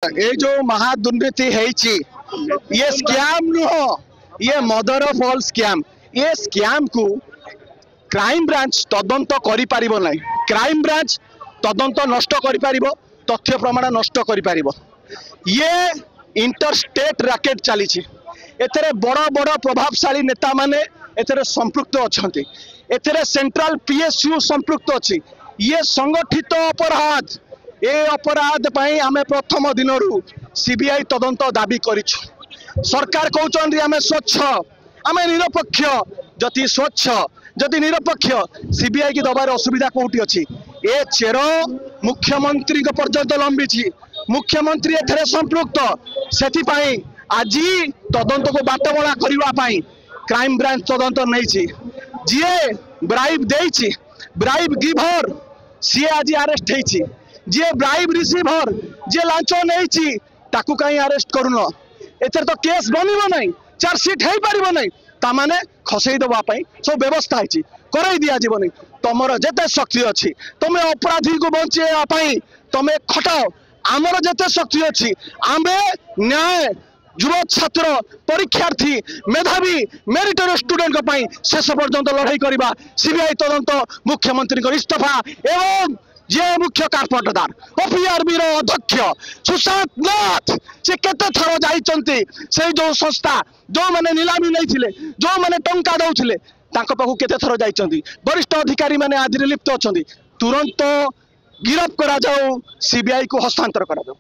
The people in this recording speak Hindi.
ये जो महादुर्नीति है ये स्कैम नुह ये मदर ऑफ ऑल स्कैम। ये स्कैम को क्राइम ब्रांच तदंत करि परिबो नै। क्राइम ब्रांच तदंत नष्ट करि परिबो, तथ्य प्रमाण नष्ट करि परिबो। ये इंटर स्टेट रैकेट चली एथरे बड़ बड़ प्रभावशाली नेता माने एथरे संपृक्त अछंती। एथरे सेंट्रल पीएसयू संपृक्त अछि। ये संगठित अपराध ए अपराध पई आमे प्रथम दिनरू सीबीआई तदंत दाबी करिछु। सरकार कहउचन आमे स्वच्छ आमे निरपेक्ष। जति स्वच्छ जति निरपेक्ष सीबीआई की दबार असुविधा कोठी अछि। ए चेर मुख्यमंत्री को पर्यंत लंबी। मुख्यमंत्री एथरे संपृक्त सेति पई आज तदंत को बाटबला करिवा पई क्राइम ब्रांच तदंत नहीं। जी ब्राइब देइछि ब्राइब गिवर सी आज अरेस्ट होइछि। जी ब्राइब रिसीवर जी लांच नहीं ताकू कहीं अरेस्ट करूल। एथर तो केस बनिबो नहीं, चार्जसीट हो पारिबो नहीं। तामाने खसई दबा पई सब व्यवस्था है करई दिया जीव नहीं। तुमर जेते शक्ति अच्छी तुमे अपराधी को बंचेया पई तुमे खटाओ। आमर जेते शक्ति अच्छी आमे न्याय युव छात्र परीक्षार्थी मेधावी मेरिटर स्टूडेंट शेष पर्यंत लड़ाई करवा। सीबीआई तदंत मुख्यमंत्री इस्तीफा एवं जे मुख्य कार्पटदार ओपीआरबी अध्यक्ष सुशांत नाथ से केते थर जाइचंती से जो संस्था जो माने नीलामी नहीं थिले जो माने टंका दउथिले तांको पाखु केते थर जाइचंती। वरिष्ठ अधिकारी माने आज लिप्त अछंती। तुरंत गिरफ्त करा जाऊ, सीबीआई को हस्तांतर करा जाऊ।